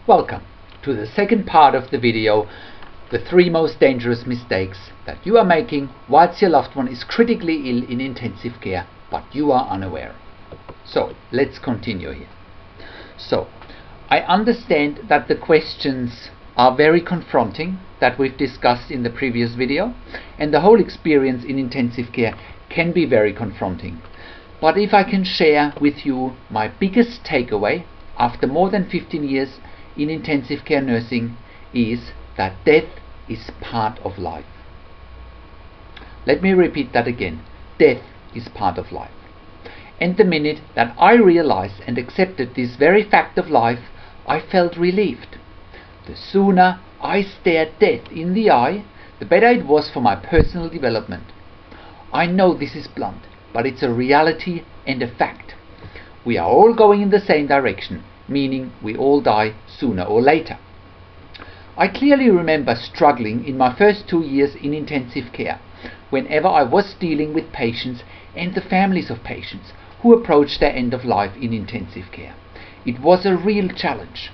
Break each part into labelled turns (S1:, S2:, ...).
S1: Welcome to the second part of the video, the 3 most dangerous mistakes that you are making whilst your loved one is critically ill in intensive care, but you are unaware. So let's continue here. So I understand that the questions are very confronting that we've discussed in the previous video, and the whole experience in intensive care can be very confronting. But if I can share with you my biggest takeaway after more than 15 years in intensive care nursing is that death is part of life. Let me repeat that again. Death is part of life. And the minute that I realized and accepted this very fact of life, I felt relieved. The sooner I stared death in the eye, the better it was for my personal development. I know this is blunt, but it's a reality and a fact. We are all going in the same direction, meaning we all die sooner or later. I clearly remember struggling in my first 2 years in intensive care, whenever I was dealing with patients and the families of patients who approached their end of life in intensive care. It was a real challenge.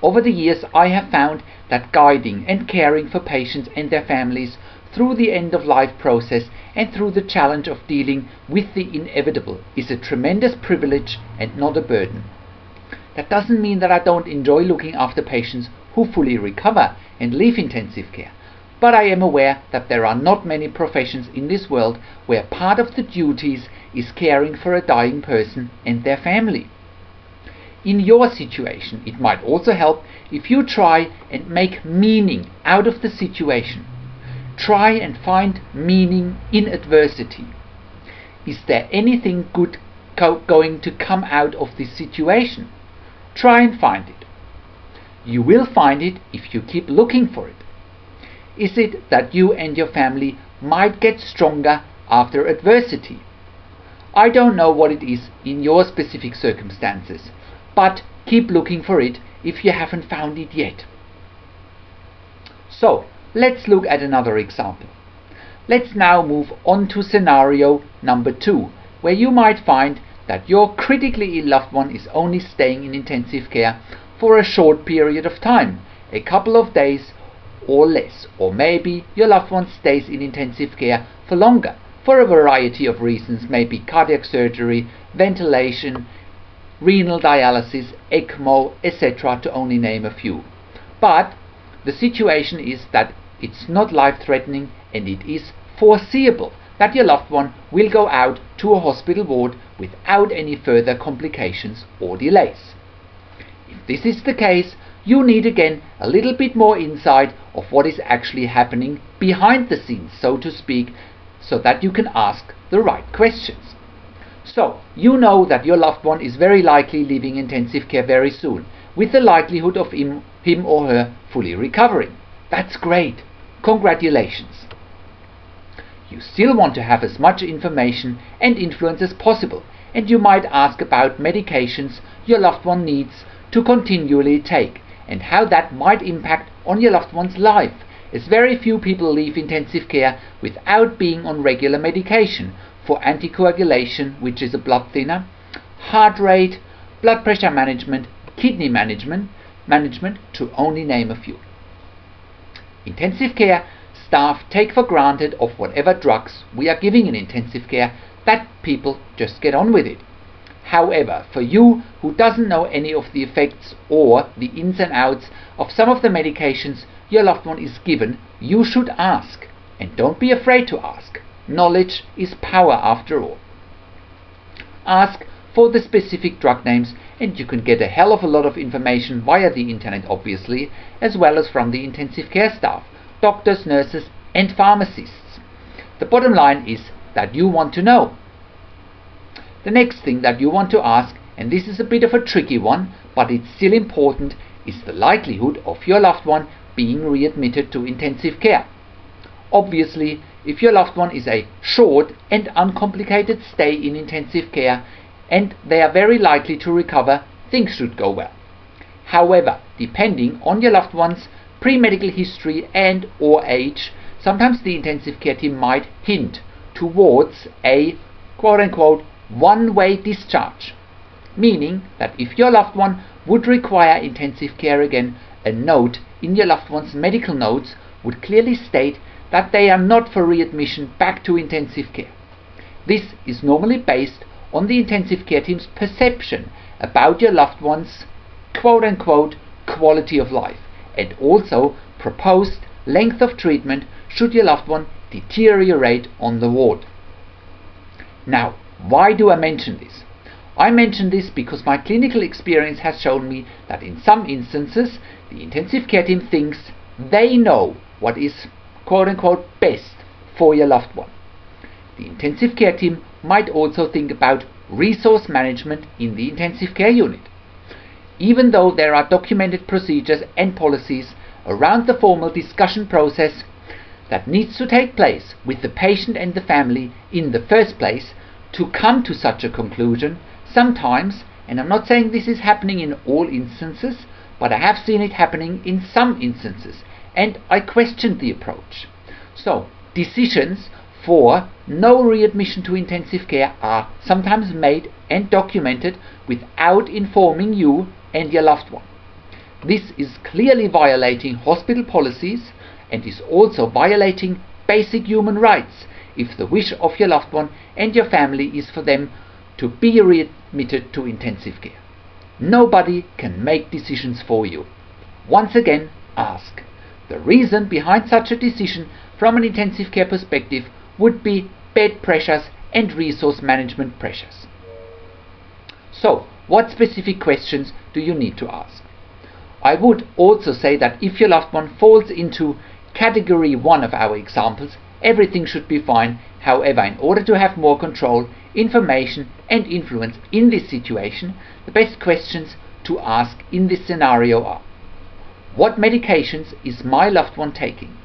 S1: Over the years, I have found that guiding and caring for patients and their families through the end of life process and through the challenge of dealing with the inevitable is a tremendous privilege and not a burden. That doesn't mean that I don't enjoy looking after patients who fully recover and leave intensive care, but I am aware that there are not many professions in this world where part of the duties is caring for a dying person and their family. In your situation, it might also help if you try and make meaning out of the situation. Try and find meaning in adversity. Is there anything good going to come out of this situation? Try and find it. You will find it if you keep looking for it. Is it that you and your family might get stronger after adversity? I don't know what it is in your specific circumstances, but keep looking for it if you haven't found it yet. So, let's look at another example. Let's now move on to scenario number 2, where you might find that your critically ill loved one is only staying in intensive care for a short period of time, a couple of days or less, or maybe your loved one stays in intensive care for longer for a variety of reasons, maybe cardiac surgery, ventilation, renal dialysis, ECMO, etc., to only name a few. But the situation is that it's not life-threatening, and it is foreseeable that your loved one will go out to a hospital ward without any further complications or delays. If this is the case, you need again a little bit more insight of what is actually happening behind the scenes, so to speak, so that you can ask the right questions. So, you know that your loved one is very likely leaving intensive care very soon, with the likelihood of him or her fully recovering. That's great. Congratulations. You still want to have as much information and influence as possible, and you might ask about medications your loved one needs to continually take and how that might impact on your loved one's life, as very few people leave intensive care without being on regular medication for anticoagulation, which is a blood thinner, heart rate, blood pressure management, kidney management, to only name a few. Intensive care staff take for granted of whatever drugs we are giving in intensive care, that people just get on with it. However, for you who doesn't know any of the effects or the ins and outs of some of the medications your loved one is given, you should ask, and don't be afraid to ask. Knowledge is power after all. Ask for the specific drug names, and you can get a hell of a lot of information via the internet, obviously, as well as from the intensive care staff, doctors, nurses, and pharmacists. The bottom line is that you want to know. The next thing that you want to ask, and this is a bit of a tricky one, but it's still important, is the likelihood of your loved one being readmitted to intensive care. Obviously, if your loved one is a short and uncomplicated stay in intensive care and they are very likely to recover, things should go well. However, depending on your loved one's pre-medical history and or age, sometimes the intensive care team might hint towards a quote-unquote one-way discharge, meaning that if your loved one would require intensive care again, a note in your loved one's medical notes would clearly state that they are not for readmission back to intensive care. This is normally based on the intensive care team's perception about your loved one's quote-unquote quality of life, and also proposed length of treatment should your loved one deteriorate on the ward. Now, why do I mention this? I mention this because my clinical experience has shown me that in some instances the intensive care team thinks they know what is quote-unquote best for your loved one. The intensive care team might also think about resource management in the intensive care unit. Even though there are documented procedures and policies around the formal discussion process that needs to take place with the patient and the family in the first place to come to such a conclusion, sometimes, and I'm not saying this is happening in all instances, but I have seen it happening in some instances, and I questioned the approach. So, decisions for no readmission to intensive care are sometimes made and documented without informing you and your loved one. This is clearly violating hospital policies and is also violating basic human rights if the wish of your loved one and your family is for them to be readmitted to intensive care. Nobody can make decisions for you. Once again, ask. The reason behind such a decision from an intensive care perspective would be bed pressures and resource management pressures. So, what specific questions do you need to ask? I would also say that if your loved one falls into category 1 of our examples, everything should be fine. However, in order to have more control, information and influence in this situation, the best questions to ask in this scenario are: what medications is my loved one taking?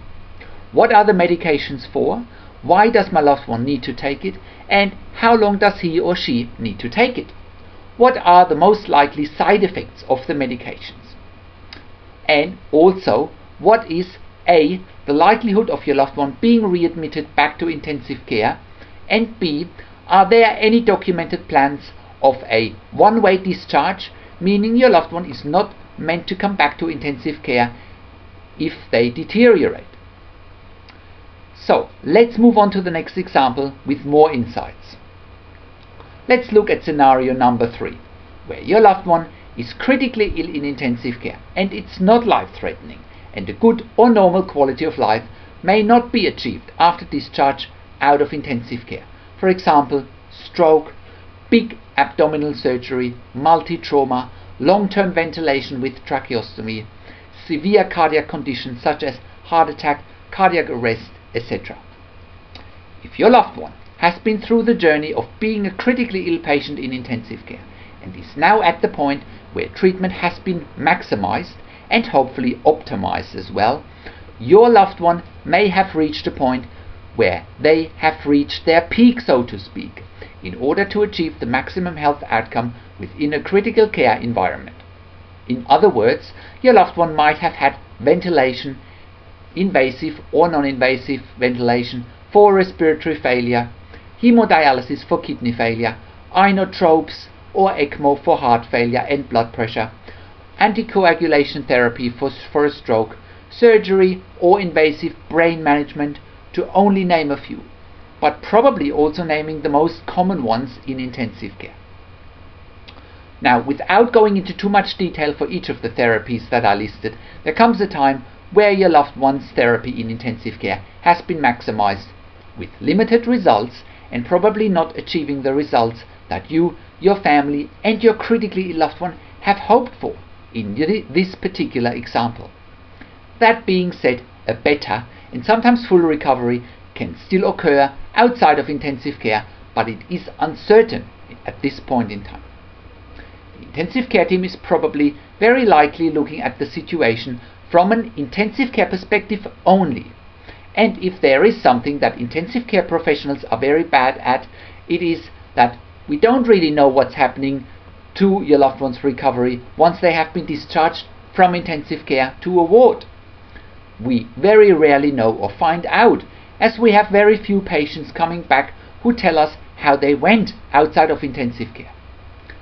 S1: What are the medications for? Why does my loved one need to take it? And how long does he or she need to take it? What are the most likely side effects of the medications? And also, what is A, the likelihood of your loved one being readmitted back to intensive care, and B, are there any documented plans of a one-way discharge, meaning your loved one is not meant to come back to intensive care if they deteriorate? So, let's move on to the next example with more insights. Let's look at scenario number 3, where your loved one is critically ill in intensive care and it's not life-threatening, and a good or normal quality of life may not be achieved after discharge out of intensive care. For example, stroke, big abdominal surgery, multi-trauma, long-term ventilation with tracheostomy, severe cardiac conditions such as heart attack, cardiac arrest, etc. If your loved one has been through the journey of being a critically ill patient in intensive care and is now at the point where treatment has been maximized and hopefully optimized as well, your loved one may have reached a point where they have reached their peak, so to speak, in order to achieve the maximum health outcome within a critical care environment. In other words, your loved one might have had ventilation, invasive or non-invasive ventilation for respiratory failure, hemodialysis for kidney failure, inotropes or ECMO for heart failure and blood pressure, anticoagulation therapy for a stroke, surgery or invasive brain management, to only name a few, but probably also naming the most common ones in intensive care. Now, without going into too much detail for each of the therapies that are listed, there comes a time where your loved one's therapy in intensive care has been maximized with limited results and probably not achieving the results that you, your family and your critically ill loved one have hoped for in this particular example. That being said, a better and sometimes full recovery can still occur outside of intensive care, but it is uncertain at this point in time. The intensive care team is probably very likely looking at the situation from an intensive care perspective only, and if there is something that intensive care professionals are very bad at, it is that we don't really know what's happening to your loved one's recovery once they have been discharged from intensive care to a ward. We very rarely know or find out, as we have very few patients coming back who tell us how they went outside of intensive care.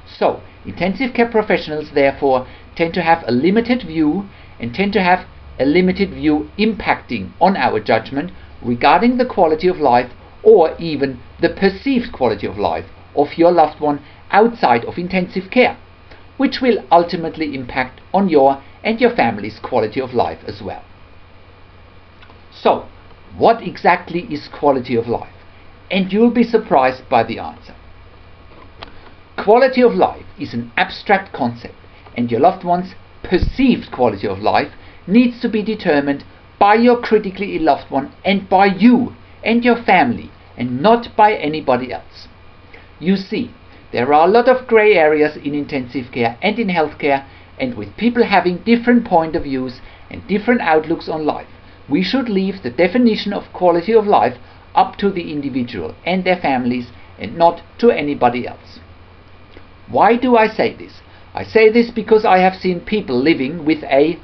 S1: So, Intensive care professionals therefore tend to have a limited view and tend to have a limited view impacting on our judgment regarding the quality of life or even the perceived quality of life of your loved one outside of intensive care, which will ultimately impact on your and your family's quality of life as well. So, what exactly is quality of life? And you'll be surprised by the answer. Quality of life is an abstract concept, and your loved one's perceived quality of life needs to be determined by your critically ill loved one and by you and your family, and not by anybody else. You see, there are a lot of grey areas in intensive care and in healthcare, and with people having different point of views and different outlooks on life, we should leave the definition of quality of life up to the individual and their families and not to anybody else. Why do I say this? I say this because I have seen people living with a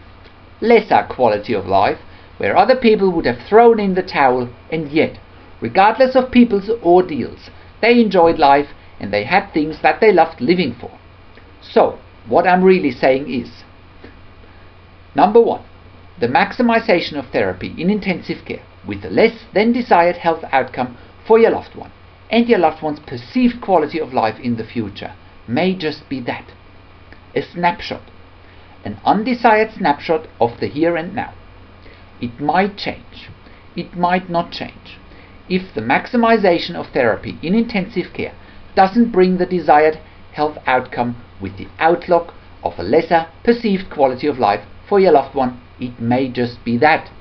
S1: lesser quality of life, where other people would have thrown in the towel, and yet, regardless of people's ordeals, they enjoyed life and they had things that they loved living for. So, what I'm really saying is, number one, the maximization of therapy in intensive care with a less than desired health outcome for your loved one and your loved one's perceived quality of life in the future may just be that, a snapshot, an undesired snapshot of the here and now. It might change, it might not change. If the maximization of therapy in intensive care doesn't bring the desired health outcome with the outlook of a lesser perceived quality of life for your loved one, it may just be that.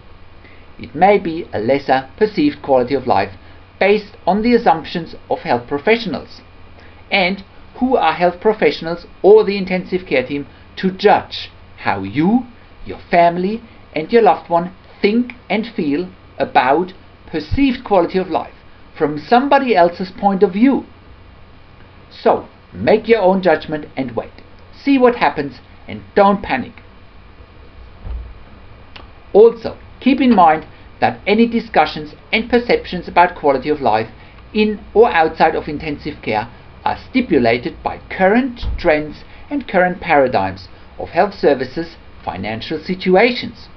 S1: It may be a lesser perceived quality of life based on the assumptions of health professionals. And who are health professionals or the intensive care team to judge how you, your family, and your loved one think and feel about perceived quality of life from somebody else's point of view? So, make your own judgment and wait. See what happens and don't panic. Also, keep in mind that any discussions and perceptions about quality of life in or outside of intensive care are stipulated by current trends and current paradigms of health services financial situations.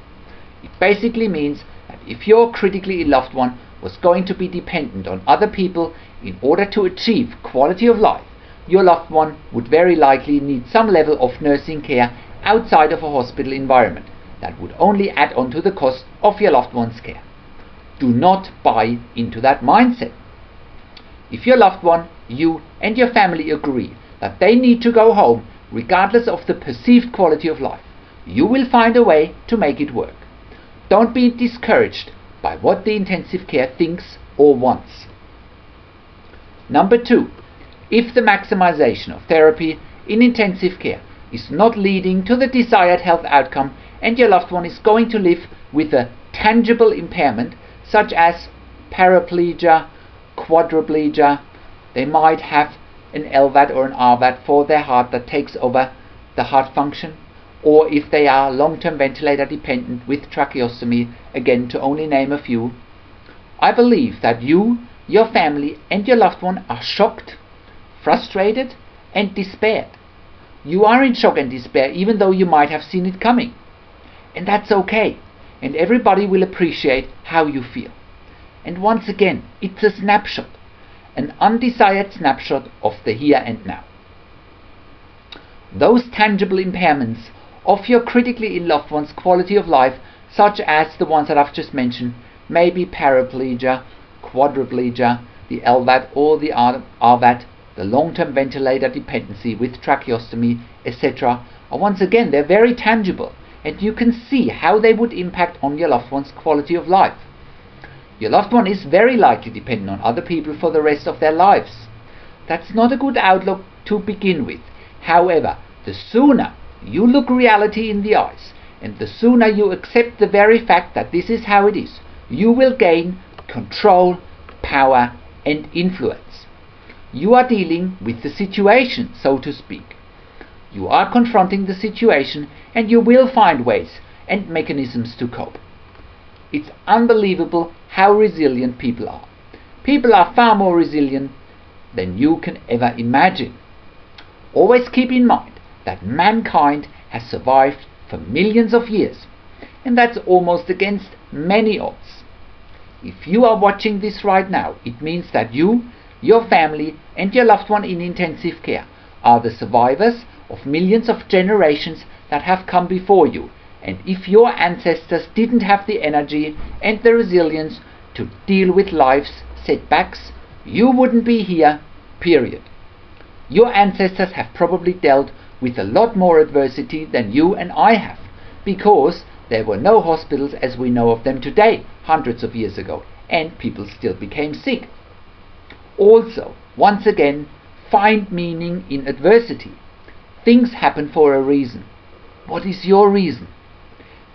S1: It basically means that if your critically ill loved one was going to be dependent on other people in order to achieve quality of life, your loved one would very likely need some level of nursing care outside of a hospital environment that would only add on to the cost of your loved one's care. Do not buy into that mindset. If your loved one, you and your family agree that they need to go home regardless of the perceived quality of life, you will find a way to make it work. Don't be discouraged by what the intensive care thinks or wants. Number 2. If the maximization of therapy in intensive care is not leading to the desired health outcome and your loved one is going to live with a tangible impairment such as paraplegia, quadriplegia, they might have an LVAD or an RVAD for their heart that takes over the heart function, or if they are long-term ventilator dependent with tracheostomy, again to only name a few, I believe that you, your family and your loved one are shocked, frustrated and despaired. You are in shock and despair even though you might have seen it coming. And that's okay, and everybody will appreciate how you feel. And once again, it's a snapshot, an undesired snapshot of the here and now. Those tangible impairments of your critically ill loved one's quality of life, such as the ones that I've just mentioned, may be paraplegia, quadriplegia, the LVAD or the RVAD, the long-term ventilator dependency with tracheostomy, etc. Once again, they're very tangible, and you can see how they would impact on your loved one's quality of life. Your loved one is very likely dependent on other people for the rest of their lives. That's not a good outlook to begin with. However, the sooner you look reality in the eyes, and the sooner you accept the very fact that this is how it is, you will gain control, power, and influence. You are dealing with the situation, so to speak. You are confronting the situation, and you will find ways and mechanisms to cope. It's unbelievable how resilient people are. People are far more resilient than you can ever imagine. Always keep in mind that mankind has survived for millions of years, and that's almost against many odds. If you are watching this right now, it means that you, your family, and your loved one in intensive care are the survivors of millions of generations that have come before you, and if your ancestors didn't have the energy and the resilience to deal with life's setbacks, you wouldn't be here, period. Your ancestors have probably dealt with a lot more adversity than you and I have, because there were no hospitals as we know of them today, hundreds of years ago, and people still became sick. Also, once again, find meaning in adversity. Things happen for a reason. What is your reason?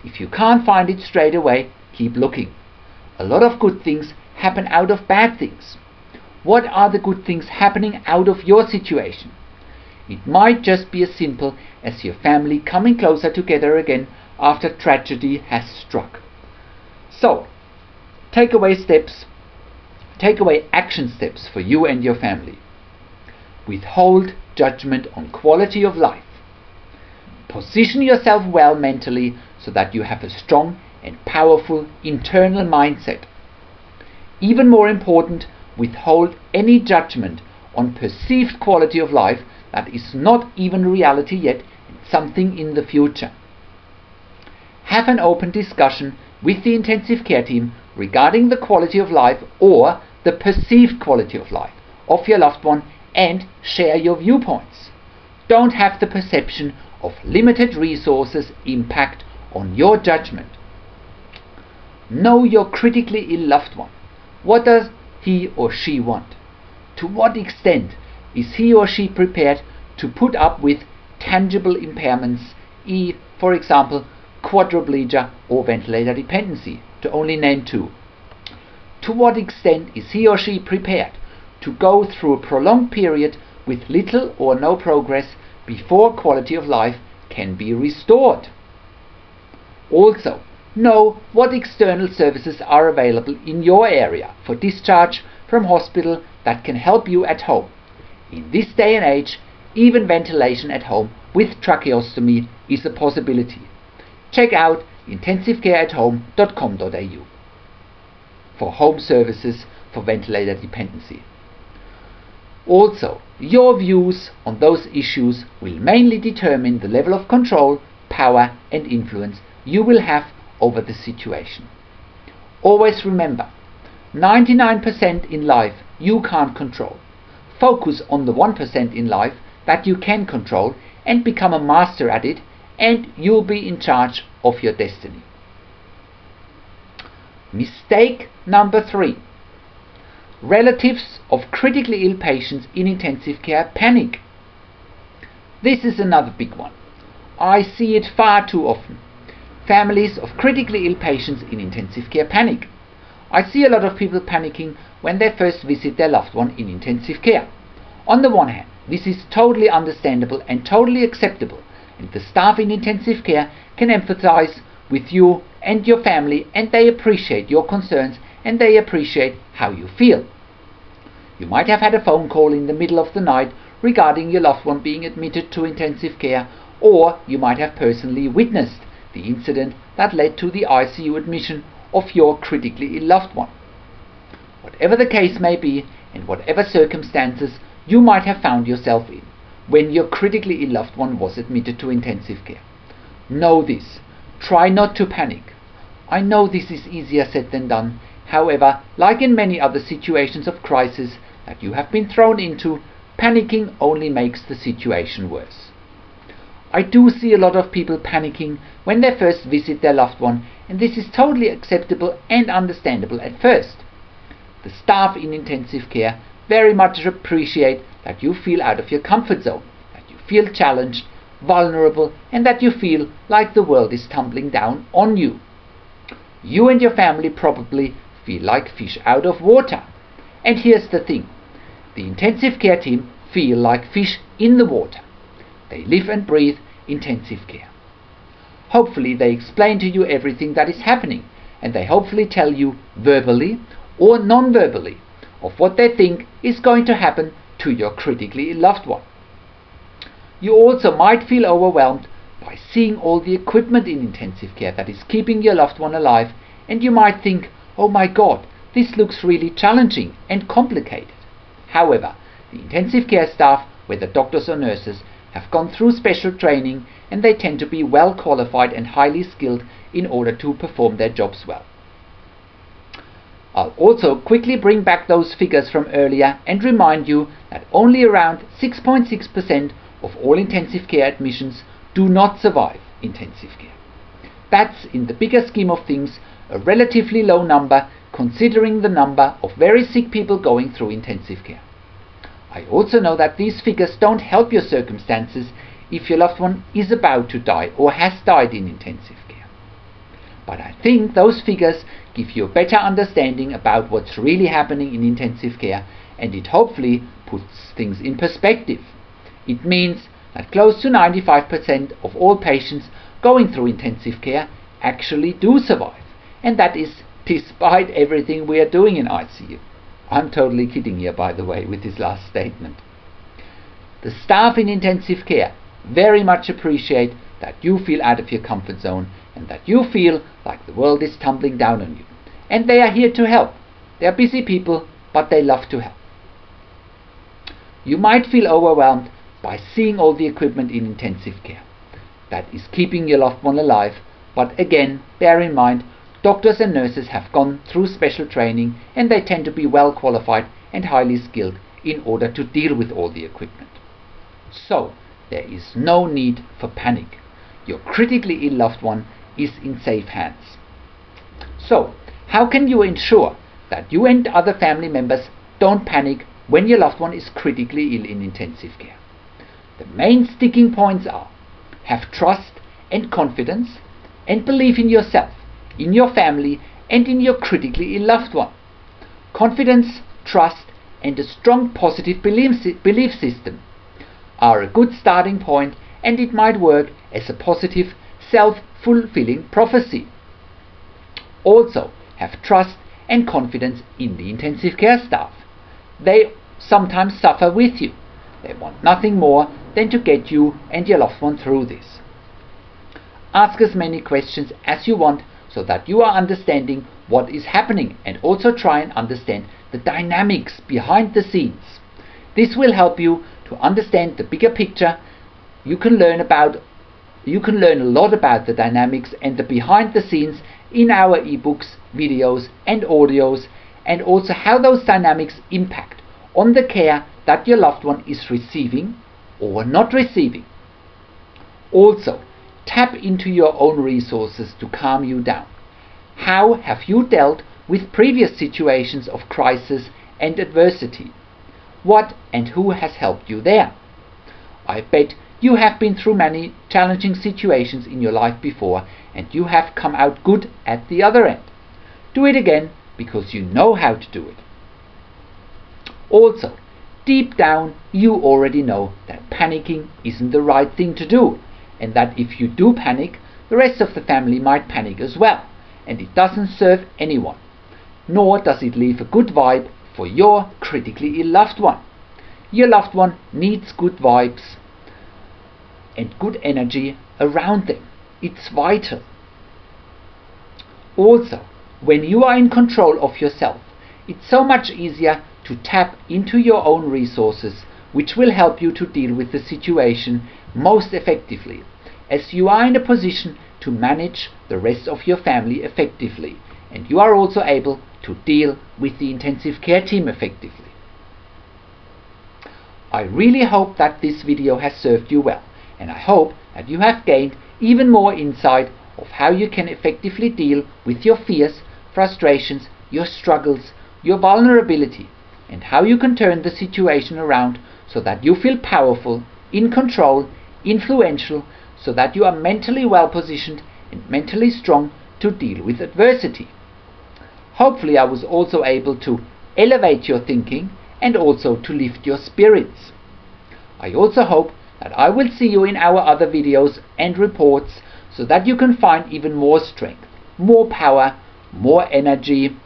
S1: If you can't find it straight away, keep looking. A lot of good things happen out of bad things. What are the good things happening out of your situation? It might just be as simple as your family coming closer together again after tragedy has struck. So, take away action steps for you and your family. Withhold judgment on quality of life. Position yourself well mentally so that you have a strong and powerful internal mindset. Even more important, withhold any judgment on perceived quality of life that is not even reality yet and something in the future. Have an open discussion with the intensive care team regarding the quality of life or the perceived quality of life of your loved one and share your viewpoints. Don't have the perception of limited resources impact on your judgment. Know your critically ill loved one. What does he or she want? To what extent is he or she prepared to put up with tangible impairments, for example, quadriplegia or ventilator dependency, to only name two? To what extent is he or she prepared to go through a prolonged period with little or no progress before quality of life can be restored? Also, know what external services are available in your area for discharge from hospital that can help you at home. In this day and age, even ventilation at home with tracheostomy is a possibility. Check out intensivecareathome.com.au for home services for ventilator dependency. Also, your views on those issues will mainly determine the level of control, power and influence you will have over the situation. Always remember, 99% in life you can't control. Focus on the 1% in life that you can control and become a master at it, and you'll be in charge of your destiny. Mistake number 3. Relatives of critically ill patients in intensive care panic. This is another big one. I see it far too often. Families of critically ill patients in intensive care panic. I see a lot of people panicking when they first visit their loved one in intensive care. On the one hand, this is totally understandable and totally acceptable, and the staff in intensive care can empathize with you and your family, and they appreciate your concerns and they appreciate how you feel. You might have had a phone call in the middle of the night regarding your loved one being admitted to intensive care, or you might have personally witnessed the incident that led to the ICU admission of your critically ill loved one. Whatever the case may be, and whatever circumstances you might have found yourself in when your critically ill loved one was admitted to intensive care, know this. Try not to panic. I know this is easier said than done. However, like in many other situations of crisis that you have been thrown into, panicking only makes the situation worse. I do see a lot of people panicking when they first visit their loved one, and this is totally acceptable and understandable at first. The staff in intensive care very much appreciate that you feel out of your comfort zone, that you feel challenged, vulnerable, and that you feel like the world is tumbling down on you. You and your family probably feel like fish out of water. And here's the thing. The intensive care team feel like fish in the water. They live and breathe intensive care. Hopefully they explain to you everything that is happening, and they hopefully tell you verbally or non-verbally of what they think is going to happen to your critically ill loved one. You also might feel overwhelmed by seeing all the equipment in intensive care that is keeping your loved one alive, and you might think, oh my God, this looks really challenging and complicated. However, the intensive care staff, whether doctors or nurses, have gone through special training, and they tend to be well qualified and highly skilled in order to perform their jobs well. I'll also quickly bring back those figures from earlier and remind you that only around 6.6% of all intensive care admissions do not survive intensive care. That's, in the bigger scheme of things, a relatively low number considering the number of very sick people going through intensive care. I also know that these figures don't help your circumstances if your loved one is about to die or has died in intensive care. But I think those figures give you a better understanding about what's really happening in intensive care, and it hopefully puts things in perspective. It means that close to 95% of all patients going through intensive care actually do survive, and that is despite everything we are doing in ICU. I'm totally kidding here, by the way, with this last statement. The staff in intensive care very much appreciate that you feel out of your comfort zone and that you feel like the world is tumbling down on you. And they are here to help. They are busy people, but they love to help. You might feel overwhelmed by seeing all the equipment in intensive care that is keeping your loved one alive, but again, bear in mind, doctors and nurses have gone through special training, and they tend to be well qualified and highly skilled in order to deal with all the equipment. So, there is no need for panic. Your critically ill loved one is in safe hands. So, how can you ensure that you and other family members don't panic when your loved one is critically ill in intensive care? The main sticking points are: have trust and confidence and belief in yourself, in your family, and in your critically ill loved one. Confidence, trust, and a strong positive belief system are a good starting point, and it might work as a positive, self-fulfilling prophecy. Also, have trust and confidence in the intensive care staff. They sometimes suffer with you. They want nothing more than to get you and your loved one through this. Ask as many questions as you want so that you are understanding what is happening, and also try and understand the dynamics behind the scenes. This will help you to understand the bigger picture. You can learn a lot about the dynamics and the behind the scenes in our ebooks, videos and audios, and also how those dynamics impact on the care that your loved one is receiving or not receiving. Also, tap into your own resources to calm you down. How have you dealt with previous situations of crisis and adversity? What and who has helped you there? I bet you have been through many challenging situations in your life before, and you have come out good at the other end. Do it again because you know how to do it. Also, deep down you already know that panicking isn't the right thing to do, and that if you do panic, the rest of the family might panic as well, and it doesn't serve anyone, nor does it leave a good vibe for your critically ill loved one. Your loved one needs good vibes and good energy around them. It's vital. Also, when you are in control of yourself, it's so much easier to tap into your own resources, which will help you to deal with the situation most effectively, as you are in a position to manage the rest of your family effectively, and you are also able to deal with the intensive care team effectively. I really hope that this video has served you well, and I hope that you have gained even more insight of how you can effectively deal with your fears, frustrations, your struggles, your vulnerability, and how you can turn the situation around so that you feel powerful, in control, influential, so that you are mentally well positioned and mentally strong to deal with adversity. Hopefully I was also able to elevate your thinking and also to lift your spirits. I also hope that I will see you in our other videos and reports so that you can find even more strength, more power, more energy,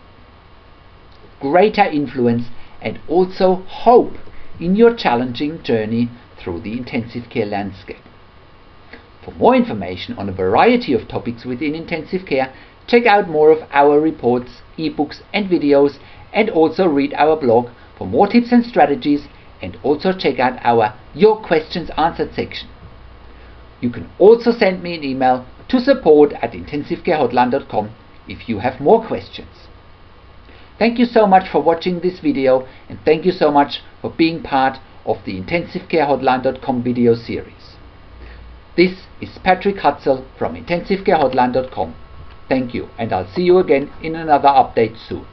S1: greater influence, and also hope in your challenging journey through the intensive care landscape. For more information on a variety of topics within intensive care, check out more of our reports, ebooks and videos, and also read our blog for more tips and strategies, and also check out our Your Questions Answered section. You can also send me an email to support@intensivecarehotline.com if you have more questions. Thank you so much for watching this video, and thank you so much for being part of the intensivecarehotline.com video series. This is Patrick Hutzel from intensivecarehotline.com. Thank you, and I'll see you again in another update soon.